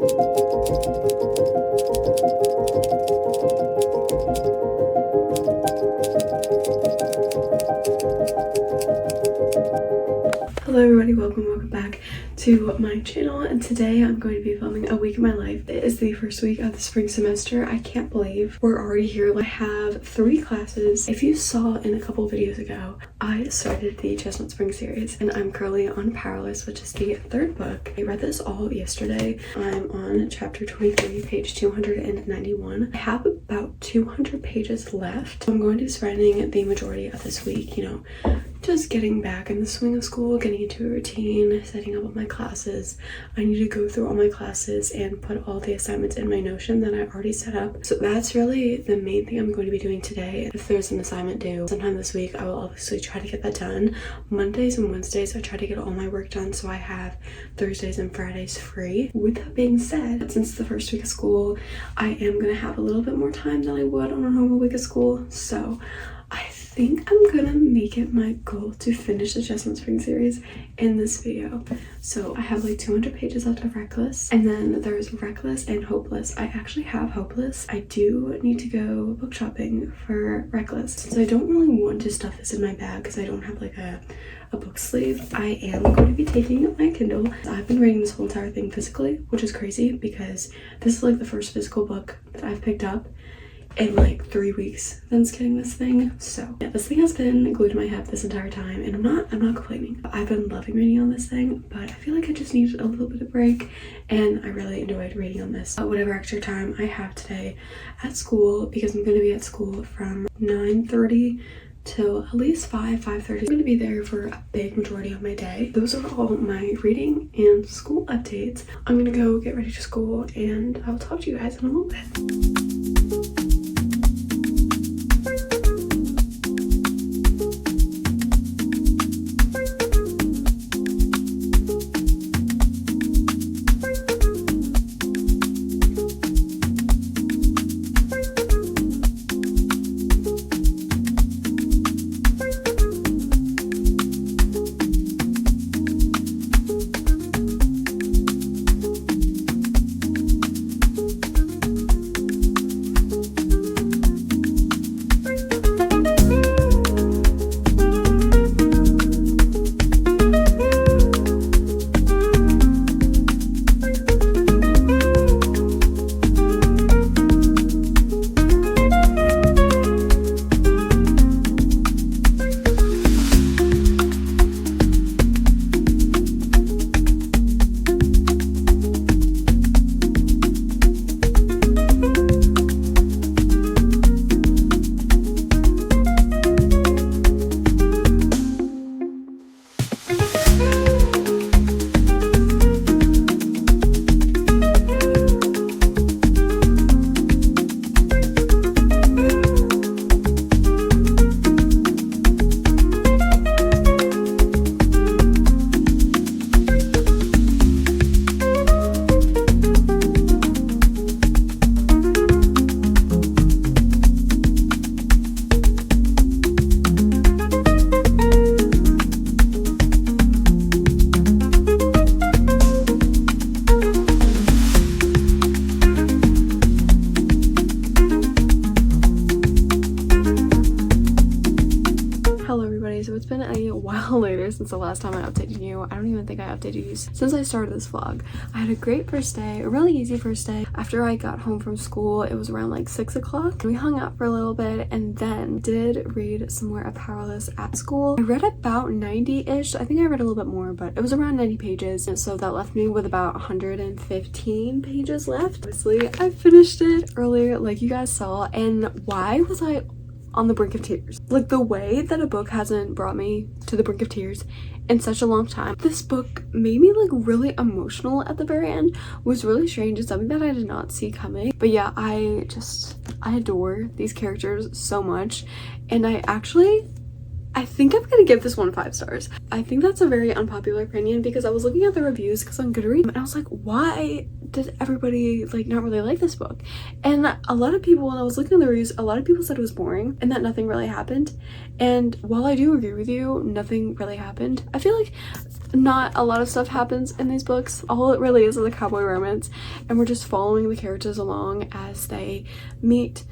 Hello everybody, welcome back to my channel, and today I'm going to be filming a week of my life. It is the first week of the spring semester. I can't believe we're already here. I have 3 classes. If you saw in a couple videos ago, I started the Chestnut Spring series and I'm currently on Powerless, which is the 3rd book. I read this all yesterday. I'm on chapter 23, page 291. I have about 200 pages left. I'm going to be spending the majority of this week, just getting back in the swing of school, getting into a routine, setting up all my classes. I need to go through all my classes and put all the assignments in my Notion that I already set up. So that's really the main thing I'm going to be doing today. If there's an assignment due sometime this week, I will obviously try to get that done. Mondays and Wednesdays, I try to get all my work done, so I have Thursdays and Fridays free. With that being said, since the first week of school, I am going to have a little bit more time than I would on a normal week of school. So I think I'm gonna make it my goal to finish the Chestnut Spring series in this video. So I have like 200 pages left of Reckless, and then there's Reckless and Hopeless. I actually have Hopeless. I do need to go book shopping for Reckless. Since I don't really want to stuff this in my bag because I don't have like a book sleeve, I am going to be taking my Kindle. I've been reading this whole entire thing physically, which is crazy because this is like the first physical book that I've picked up in like 3 weeks since getting this thing. So yeah, this thing has been glued to my head this entire time, and I'm not complaining. I've been loving reading on this thing, but I feel like I just needed a little bit of break, and I really enjoyed reading on this. Whatever extra time I have today at school, because I'm going to be at school from 9:30 till at least 5:30. I'm going to be there for a big majority of my day. Those are all my reading and school updates. I'm going to go get ready for school, and I'll talk to you guys in a little bit. So it's been a while later since the last time I updated you. I don't even think I updated you since I started this vlog. I had a great first day, a really easy first day. After I got home from school, it was around like 6 o'clock. We hung out for a little bit and then did read some more of Powerless at school. I read about 90-ish. I think I read a little bit more, but it was around 90 pages. And so that left me with about 115 pages left. Obviously, I finished it earlier, like you guys saw. And why was I on the brink of tears? Like, the way that a book hasn't brought me to the brink of tears in such a long time. This book made me like really emotional at the very end. It was really strange. It's something that I did not see coming. But yeah, I adore these characters so much, and I think I'm gonna give this one 5 stars. I think that's a very unpopular opinion because I was looking at the reviews because on Goodreads and I was like, why did everybody like not really like this book? And a lot of people, when I was looking at the reviews, a lot of people said it was boring and that nothing really happened. And while I do agree with you, nothing really happened. I feel like not a lot of stuff happens in these books. All it really is a cowboy romance, and we're just following the characters along as they meet,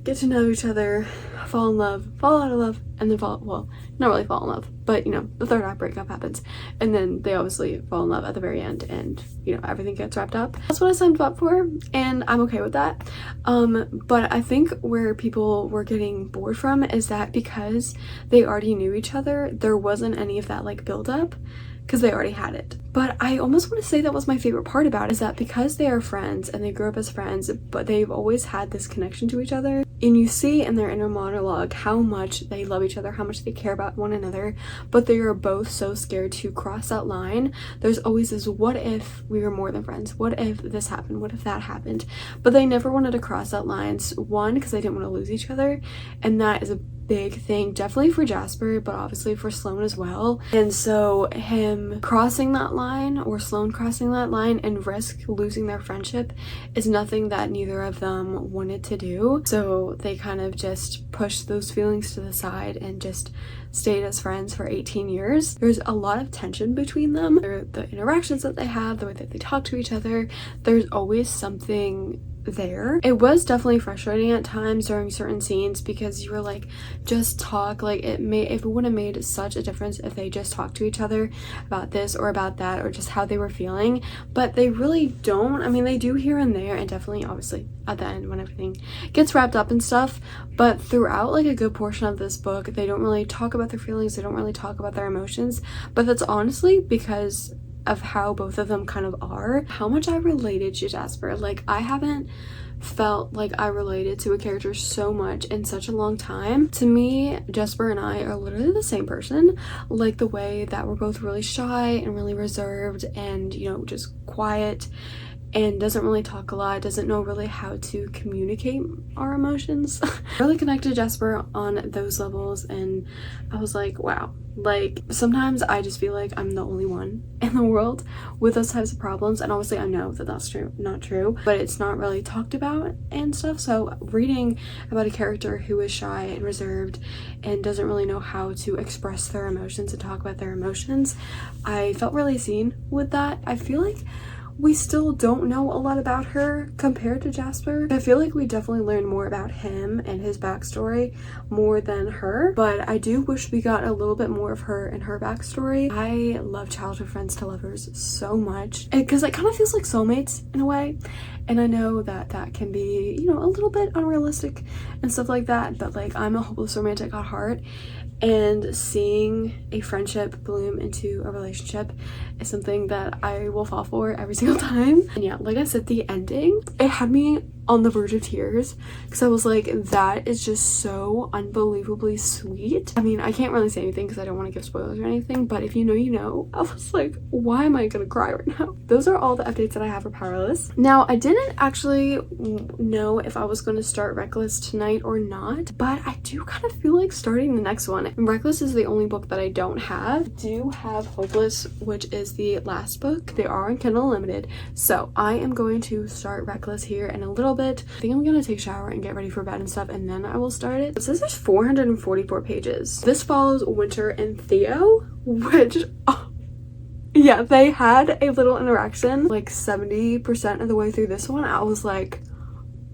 get to know each other, fall in love, fall out of love, and then well, not really fall in love, but you know, the third act breakup happens, and then they obviously fall in love at the very end, and you know, everything gets wrapped up. That's what I signed up for, and I'm okay with that. But I think where people were getting bored from is that because they already knew each other, there wasn't any of that like build up, because they already had it. But I almost want to say that was my favorite part about it, is that because they are friends and they grew up as friends, but they've always had this connection to each other, and you see in their inner monologue how much they love each other, how much they care about one another, but they are both so scared to cross that line. There's always this, what if we were more than friends? What if this happened? What if that happened? But they never wanted to cross that line. One, because they didn't want to lose each other, and that is a big thing, definitely for Jasper, but obviously for Sloane as well. And so him crossing that line, or Sloane crossing that line, and risk losing their friendship is nothing that neither of them wanted to do. So they kind of just pushed those feelings to the side and just stayed as friends for 18 years. There's a lot of tension between them. The interactions that they have, the way that they talk to each other, there's always something there. It was definitely frustrating at times during certain scenes, because you were like, just talk. Like it would have made such a difference if they just talked to each other about this or about that, or just how they were feeling, but they really don't. I mean, they do here and there, and definitely obviously at the end when everything gets wrapped up and stuff, but throughout like a good portion of this book, they don't really talk about their feelings, they don't really talk about their emotions. But that's honestly because of how both of them kind of are, how much I related to Jasper. Like, I haven't felt like I related to a character so much in such a long time. To me, Jasper and I are literally the same person. Like, the way that we're both really shy and really reserved and, you know, just quiet, and doesn't really talk a lot, doesn't know really how to communicate our emotions. Really connected to Jasper on those levels, and I was like, wow. Like, sometimes I just feel like I'm the only one in the world with those types of problems, and obviously I know that that's not true, but it's not really talked about and stuff. So reading about a character who is shy and reserved and doesn't really know how to express their emotions and talk about their emotions, I felt really seen with that. I feel like we still don't know a lot about her compared to Jasper. I feel like we definitely learned more about him and his backstory more than her, but I do wish we got a little bit more of her and her backstory. I love childhood friends to lovers so much, because it kind of feels like soulmates in a way, and I know that that can be, you know, a little bit unrealistic and stuff like that, but like, I'm a hopeless romantic at heart, and seeing a friendship bloom into a relationship is something that I will fall for every single time. And yeah, like I said, the ending, it had me on the verge of tears, because I was like, that is just so unbelievably sweet. I mean, I can't really say anything because I don't want to give spoilers or anything, but if you know, you know. I was like, why am I gonna cry right now? Those are all the updates that I have for Powerless. Now, I didn't actually know if I was going to start Reckless tonight or not, but I do kind of feel like starting the next one. And Reckless is the only book that I don't have. I do have Hopeless, which is the last book. They are on Kindle Unlimited, so I am going to start Reckless here in a little bit. I think I'm gonna take a shower and get ready for bed and stuff, and then I will start it. It says there's 444 pages. This follows Winter and Theo, which, oh, yeah, they had a little interaction like 70% of the way through this one. I was like,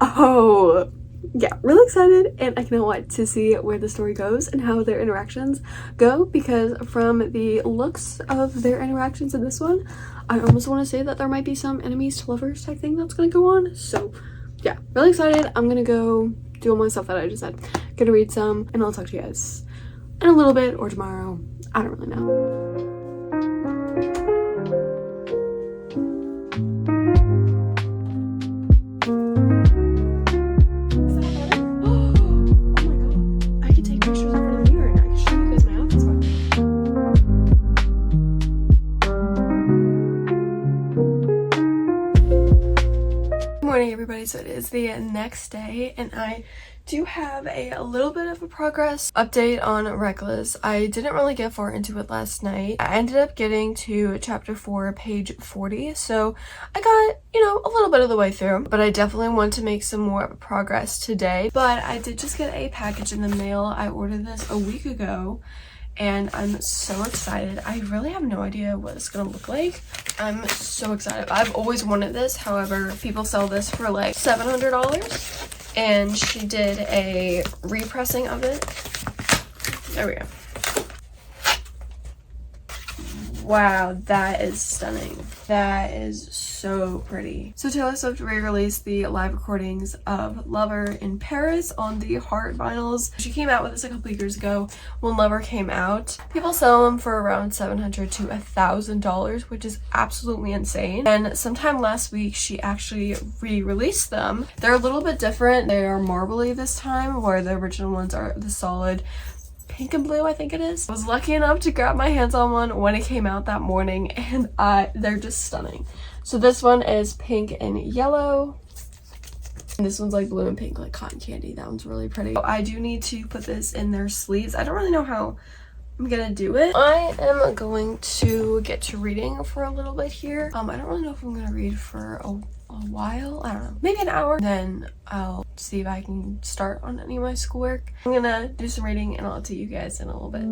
oh yeah, really excited, and I cannot wait to see where the story goes and how their interactions go, because from the looks of their interactions in this one, I almost want to say that there might be some enemies to lovers type thing that's gonna go on. So yeah, really excited. I'm gonna go do all my stuff that I just said, gonna read some, and I'll talk to you guys in a little bit or tomorrow. I don't really know. Everybody, so it is the next day, and I do have a little bit of a progress update on Reckless. I didn't really get far into it last night. I ended up getting to chapter 4, page 40, so I got, you know, a little bit of the way through, but I definitely want to make some more of a progress today. But I did just get a package in the mail. I ordered this a week ago, and I'm so excited. I really have no idea what it's gonna look like. I'm so excited. I've always wanted this. However, people sell this for like $700, and she did a repressing of it. There we go. Wow, that is stunning. That is so pretty. So Taylor Swift re-released the live recordings of Lover in Paris on the Heart vinyls. She came out with this a couple years ago when Lover came out. People sell them for around $700 to $1,000, which is absolutely insane. And sometime last week, she actually re-released them. They're a little bit different. They are marbly this time, where the original ones are the solid pink and blue, I think it is. I was lucky enough to grab my hands on one when it came out that morning, and they're just stunning. So this one is pink and yellow, and this one's like blue and pink, like cotton candy. That one's really pretty. I do need to put this in their sleeves. I don't really know how I'm gonna do it. I am going to get to reading for a little bit here. I don't really know if I'm gonna read for a while. I don't know, maybe an hour. Then I'll see if I can start on any of my schoolwork. I'm gonna do some reading and I'll tell you guys in a little bit.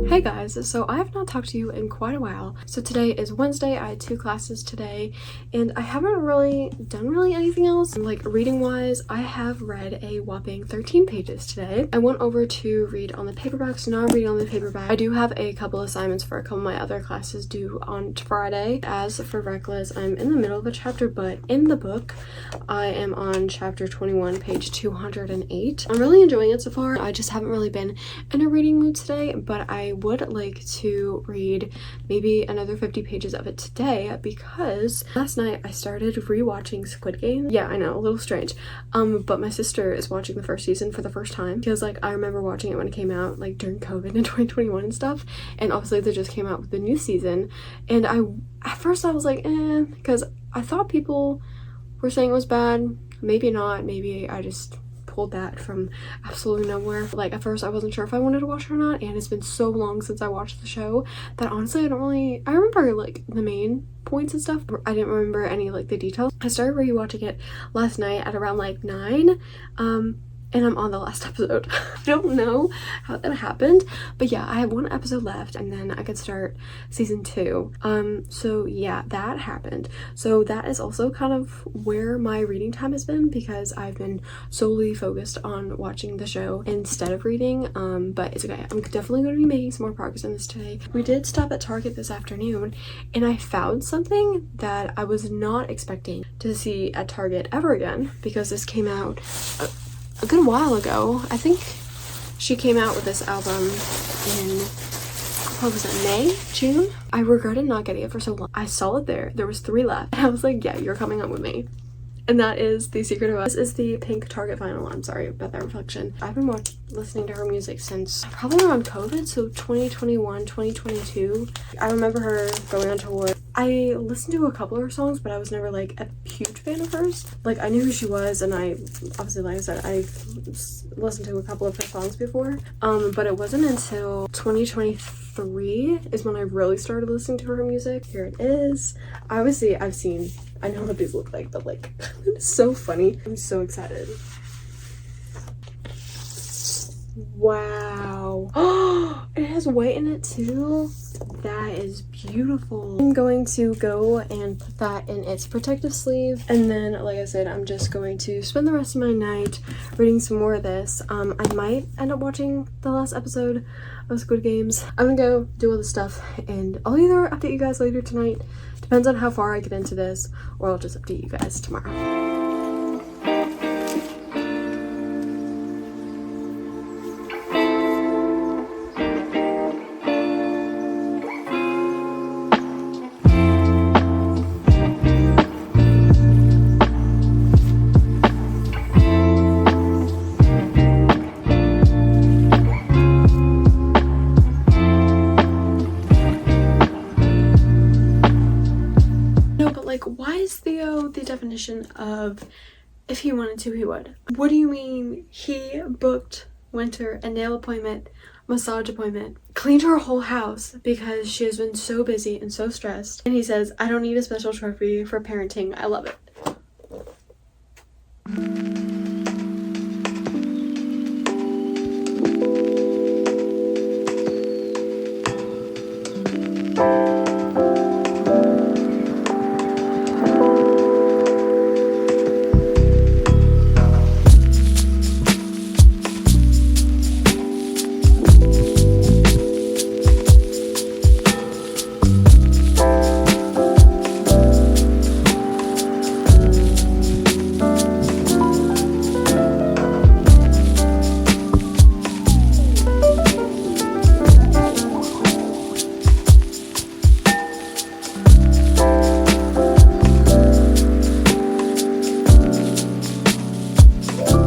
Hey guys, so I have not talked to you in quite a while. So today is Wednesday. I had 2 classes today and I haven't really done anything else. Like reading wise, I have read a whopping 13 pages today. I went over to read on the paperback, so now I'm reading on the paperback. I do have a couple assignments for a couple of my other classes due on Friday. As for Reckless, I'm in the middle of a chapter, but in the book, I am on chapter 21, page 208. I'm really enjoying it so far. I just haven't really been in a reading mood today, but I would like to read maybe another 50 pages of it today because last night I started rewatching Squid Game. Yeah, I know, a little strange. But my sister is watching the first season for the first time. She was like, I remember watching it when it came out, like during COVID in 2021 and stuff. And obviously they just came out with the new season. And at first I was like, because I thought people were saying it was bad. Maybe not. Maybe I just pulled that from absolutely nowhere. Like at first I wasn't sure if I wanted to watch it or not, and it's been so long since I watched the show that honestly I remember like the main points and stuff, but I didn't remember any like the details. I started rewatching it last night at around like 9 and I'm on the last episode. I don't know how that happened, but yeah, I have 1 episode left and then I could start season 2. So yeah, that happened. So that is also kind of where my reading time has been because I've been solely focused on watching the show instead of reading. But it's okay. I'm definitely going to be making some more progress in this today. We did stop at Target this afternoon and I found something that I was not expecting to see at Target ever again because this came out a good while ago. I think she came out with this album in what was it, May, June? I regretted not getting it for so long. I saw it there was 3 left, and I was like, yeah, you're coming up with me. And that is The Secret of Us. This is the pink Target vinyl. I'm sorry about that reflection. I've been listening to her music since probably around COVID, so 2021, 2022. I remember her going on tour. I listened to a couple of her songs, but I was never like a huge fan of hers. Like, I knew who she was, and I obviously, like I said, I've listened to a couple of her songs before. But it wasn't until 2023 is when I really started listening to her music. Here it is. Obviously, I know what these look like, but like, it's so funny. I'm so excited. Wow. Oh, it has white in it too. That is beautiful. I'm going to go and put that in its protective sleeve, and then, like I said, I'm just going to spend the rest of my night reading some more of this. I might end up watching the last episode of Squid Games. I'm gonna go do all this stuff, and I'll either update you guys later tonight, depends on how far I get into this, or I'll just update you guys tomorrow. Why is Theo the definition of if he wanted to, he would? What do you mean he booked Winter a nail appointment, massage appointment, cleaned her whole house because she has been so busy and so stressed, and he says, I don't need a special trophy for parenting. I love it.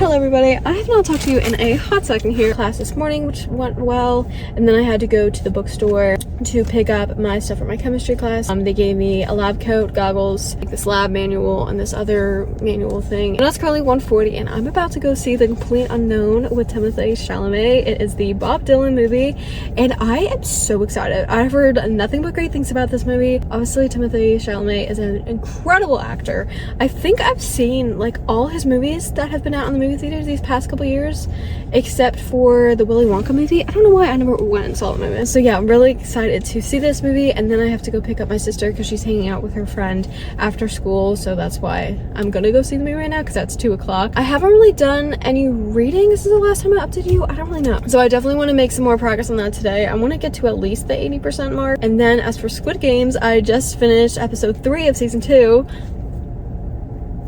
Everybody, I have not talked to you in a hot second here. Class this morning, which went well, and then I had to go to the bookstore to pick up my stuff for my chemistry class. They gave me a lab coat, goggles, like this lab manual, and this other manual thing. And that's currently 1:40, and I'm about to go see The Complete Unknown with Timothée Chalamet. It is the Bob Dylan movie, and I am so excited. I've heard nothing but great things about this movie. Obviously, Timothée Chalamet is an incredible actor. I think I've seen like all his movies that have been out in the movie theaters these past couple years, except for the Willy Wonka movie. I don't know why I never went and saw the movie. So yeah, I'm really excited to see this movie, and then I have to go pick up my sister because she's hanging out with her friend after school, so that's why I'm gonna go see the movie right now because that's 2 o'clock. I haven't really done any reading since the last time I updated you. I don't really know. So I definitely want to make some more progress on that today. I want to get to at least the 80% mark. And then as for Squid Games, I just finished episode 3 of season 2.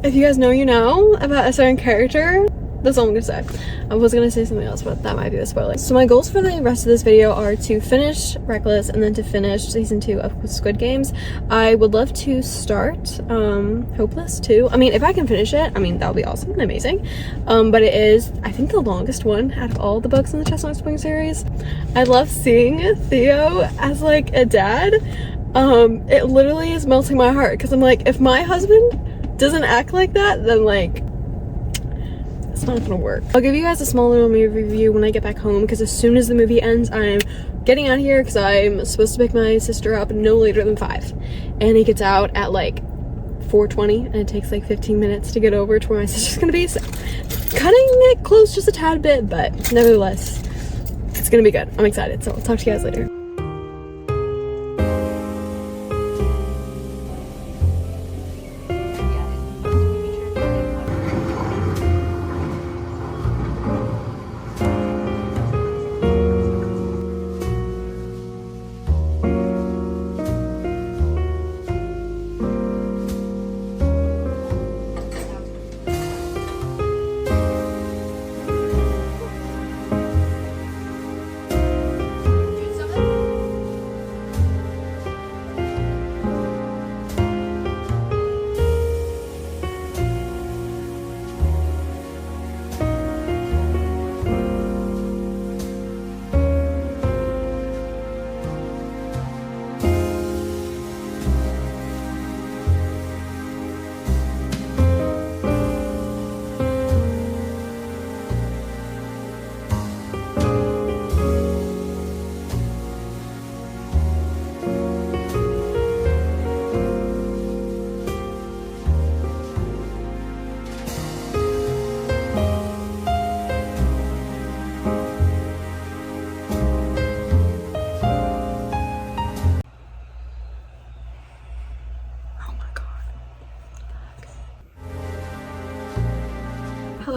If you guys know, you know about a certain character. That's all I'm gonna say. I was gonna say something else, but that might be a spoiler. So my goals for the rest of this video are to finish Reckless and then to finish season 2 of Squid Games. I would love to start Hopeless too. I mean, if I can finish it, I mean, that would be awesome and amazing. But it is, I think, the longest one out of all the books in the Chestnut Spring series. I love seeing Theo as like a dad. It literally is melting my heart because I'm like, if my husband doesn't act like that, then like, it's not gonna work. I'll give you guys a small little movie review when I get back home, because as soon as the movie ends, I'm getting out of here because I'm supposed to pick my sister up no later than 5, and he gets out at like 4:20, and it takes like 15 minutes to get over to where my sister's gonna be, so cutting it close just a tad bit, but nevertheless, it's gonna be good. I'm excited, so I'll talk to you guys later.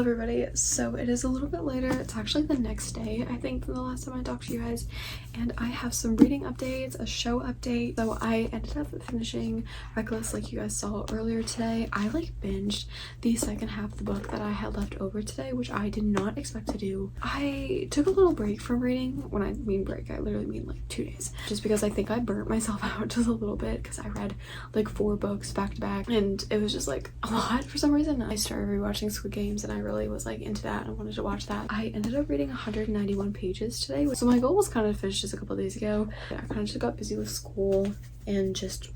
everybody. So it is a little bit later. It's actually the next day, I think, from the last time I talked to you guys, and I have some reading updates, a show update. So I ended up finishing Reckless, like you guys saw earlier today. I like binged the second half of the book that I had left over today, which I did not expect to do. I took a little break from reading. When I mean break, I literally mean like 2 days, just because I think I burnt myself out just a little bit, because I read like 4 books back to back and it was just like a lot for some reason. I started rewatching Squid Games and I really was like into that and I wanted to watch that. I ended up reading 191 pages today, so my goal was kind of finished just a couple days ago. I kind of just got busy with school and just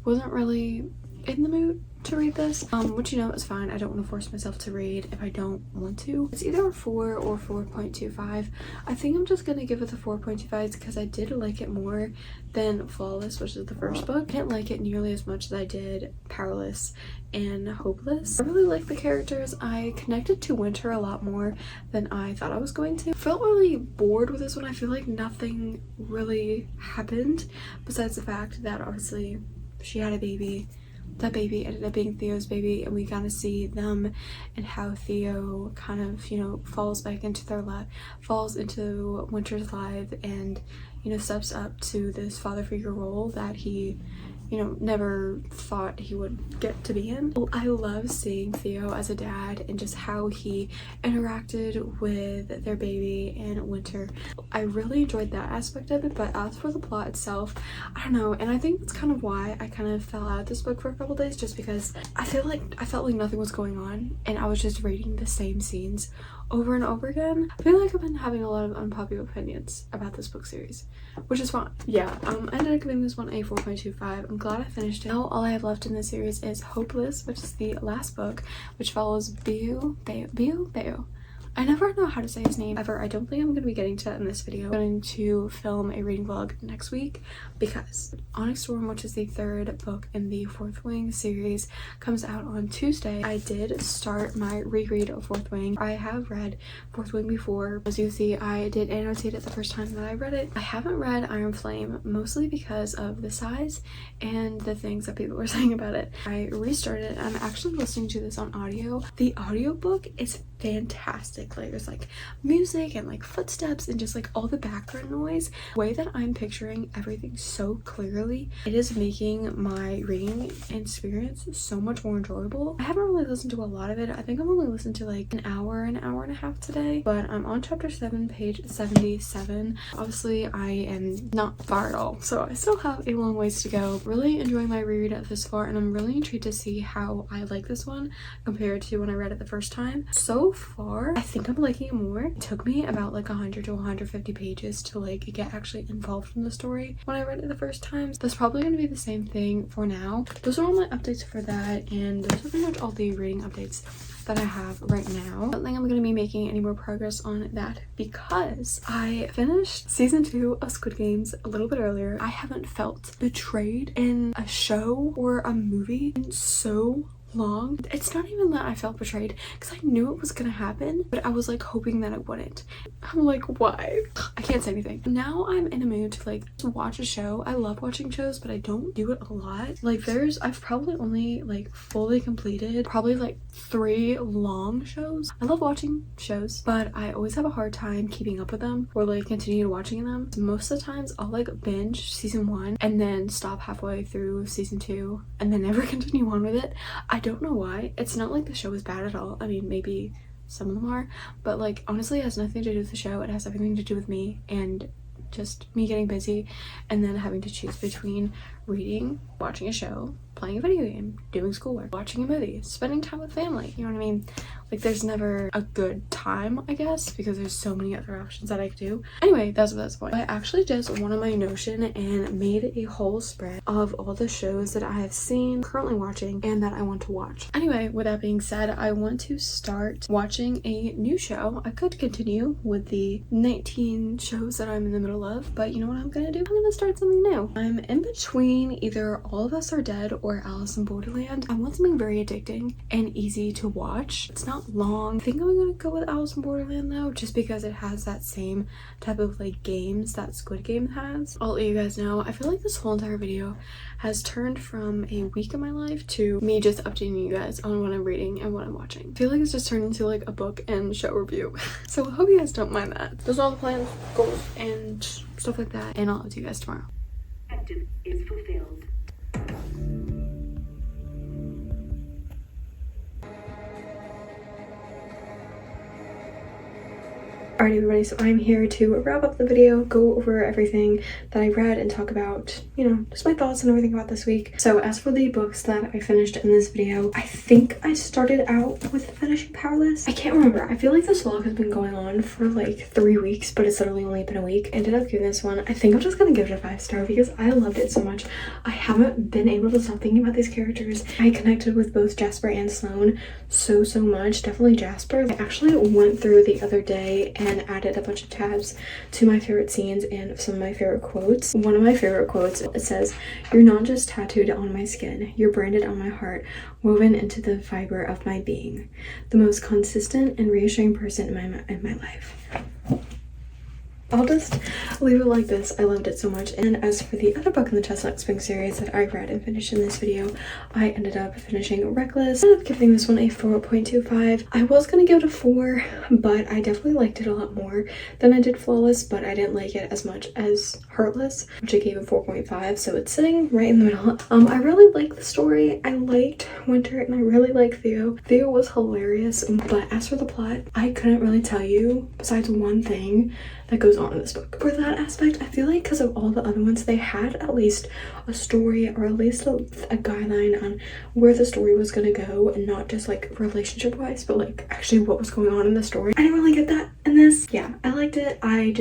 wasn't really in the mood to read this, which, you know, is fine. I don't want to force myself to read if I don't want to. It's either a 4 or 4.25. I think I'm just gonna give it the 4.25 because I did like it more than Flawless, which is the first book. I didn't like it nearly as much as I did Powerless and Hopeless. I really like the characters. I connected to Winter a lot more than I thought I was going to. I felt really bored with this one. I feel like nothing really happened besides the fact that obviously she had a baby. That baby ended up being Theo's baby, and we kind of see them and how Theo kind of, you know, falls back into their life, falls into Winter's life, and, you know, steps up to this father figure role that he, you know, never thought he would get to be in. I love seeing Theo as a dad and just how he interacted with their baby and Winter. I really enjoyed that aspect of it, but as for the plot itself, I don't know, and I think that's kind of why I kind of fell out of this book for a couple days, just because I felt like nothing was going on and I was just reading the same scenes over and over again. I feel like I've been having a lot of unpopular opinions about this book series, which is fine. Yeah, I ended up giving this one a 4.25. I'm glad I finished it. Now all I have left in this series is Hopeless, which is the last book, which follows Bio. I never know how to say his name ever. I don't think I'm going to be getting to that in this video. I'm going to film a reading vlog next week because Onyx Storm, which is the 3rd book in the Fourth Wing series, comes out on Tuesday. I did start my reread of Fourth Wing. I have read Fourth Wing before. As you see, I did annotate it the first time that I read it. I haven't read Iron Flame, mostly because of the size and the things that people were saying about it. I restarted it. I'm actually listening to this on audio. The audiobook is fantastic. Like, there's like music and like footsteps and just like all the background noise. The way that I'm picturing everything so clearly, it is making my reading experience so much more enjoyable. I haven't really listened to a lot of it. I think I've only listened to like an hour and a half today, but I'm on chapter 7, page 77. Obviously I am not far at all, so I still have a long ways to go. Really enjoying my reread of this far, and I'm really intrigued to see how I like this one compared to when I read it the first time. So far I think I'm liking it more. It took me about like 100 to 150 pages to like get actually involved in the story when I read it the first time. That's probably going to be the same thing for now. Those are all my updates for that, and those are pretty much all the reading updates that I have right now. I don't think I'm going to be making any more progress on that because I finished season 2 of Squid Games a little bit earlier. I haven't felt betrayed in a show or a movie in so long. It's not even that I felt betrayed, because I knew it was gonna happen, but I was like hoping that it wouldn't. I'm like, why? I can't say anything. Now I'm in a mood to like watch a show. I love watching shows, but I don't do it a lot. Like I've probably only like fully completed probably like 3 long shows. I love watching shows, but I always have a hard time keeping up with them or like continue watching them. Most of the times I'll like binge season 1 and then stop halfway through season 2 and then never continue on with it. I don't know why. It's not like the show is bad at all. I mean, maybe some of them are, but like honestly it has nothing to do with the show. It has everything to do with me and just me getting busy and then having to choose between reading, watching a show, playing a video game, doing schoolwork, watching a movie, spending time with family. You know what I mean? Like there's never a good time, I guess, because there's so many other options that I could do. Anyway, that's the point. I actually just went on my Notion and made a whole spread of all the shows that I have seen, currently watching, and that I want to watch. Anyway, with that being said, I want to start watching a new show. I could continue with the 19 shows that I'm in the middle of, but you know what I'm gonna do? I'm gonna start something new. I'm in between either All of Us Are Dead or Alice in Borderland. I want something very addicting and easy to watch. It's not long. I think I'm gonna go with Alice in Borderland though, just because it has that same type of like games that Squid Game has. I'll let you guys know. I feel like this whole entire video has turned from a week of my life to me just updating you guys on what I'm reading and what I'm watching. I feel like it's just turned into like a book and show review. So I hope you guys don't mind that. Those are all the plans, goals, and stuff like that. And I'll update you guys tomorrow. Objective is fulfilled. Alright everybody, so I'm here to wrap up the video, go over everything that I read and talk about, you know, just my thoughts and everything about this week. So as for the books that I finished in this video, I think I started out with finishing Powerless. I can't remember. I feel like this vlog has been going on for like 3 weeks, but it's literally only been a week. I ended up giving this one, I think I'm just gonna give it a 5-star because I loved it so much. I haven't been able to stop thinking about these characters. I connected with both Jasper and Sloane so much. Definitely Jasper. I actually went through the other day and added a bunch of tabs to my favorite scenes and some of my favorite quotes. One of my favorite quotes, it says, "You're not just tattooed on my skin, you're branded on my heart, woven into the fiber of my being. The most consistent and reassuring person in my life." I'll just leave it like this. I loved it so much. And as for the other book in the Chestnut Spring series that I read and finished in this video, I ended up finishing Reckless. I ended up giving this one a 4.25. I was gonna give it a 4, but I definitely liked it a lot more than I did Flawless, but I didn't like it as much as Heartless, which I gave a 4.5, so it's sitting right in the middle. I really liked the story. I liked Winter and I really liked Theo. Theo was hilarious, but as for the plot, I couldn't really tell you besides one thing that goes on in this book. For that aspect, I feel like because of all the other ones, they had at least a story or at least a guideline on where the story was gonna go, and not just like relationship wise, but like actually what was going on in the story. I didn't really get that in this. Yeah, I liked it. I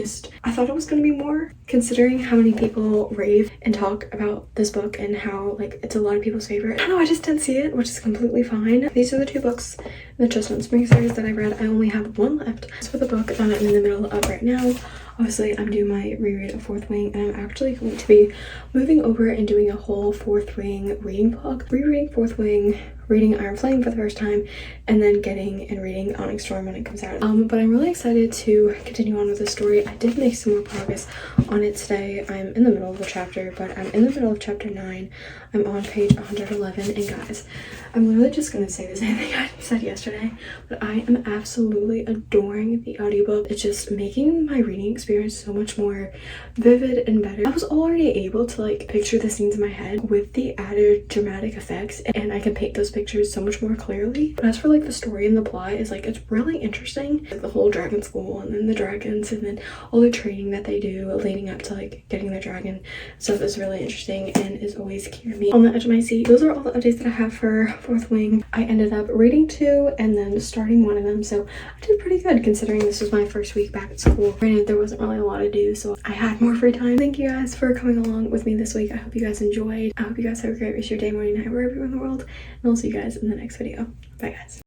thought it was gonna be more, considering how many people rave and talk about this book and how like it's a lot of people's favorite. I don't know, I just didn't see it, which is completely fine. These are the 2 books in the Chestnut Spring series that I read. I only have 1 left. As for the book that I'm in the middle of right now, obviously I'm doing my reread of Fourth Wing, and I'm actually going to be moving over and doing a whole Fourth Wing reading blog, rereading Fourth Wing, reading Iron Flame for the first time, and then getting and reading Onyx Storm when it comes out. But I'm really excited to continue on with the story. I did make some more progress on it today. I'm in the middle of the chapter, but I'm in the middle of chapter 9. I'm on page 111, and guys, I'm literally just gonna say the same thing I said yesterday, but I am absolutely adoring the audiobook. It's just making my reading experience so much more vivid and better. I was already able to like picture the scenes in my head with the added dramatic effects, and I can paint those pictures so much more clearly. But as for like the story and the plot, is like it's really interesting. Like the whole dragon school, and then the dragons, and then all the training that they do leading up to like getting the dragon stuff is really interesting and is always keeping me on the edge of my seat. Those are all the updates that I have for Fourth Wing. I ended up reading 2 and then starting 1 of them, so I did pretty good considering this was my first week back at school. Granted, there wasn't really a lot to do, so I had more free time. Thank you guys for coming along with me this week. I hope you guys enjoyed. I hope you guys have a great rest of your day, morning, night, wherever you're in the world, and I'll see you guys in the next video. Bye guys.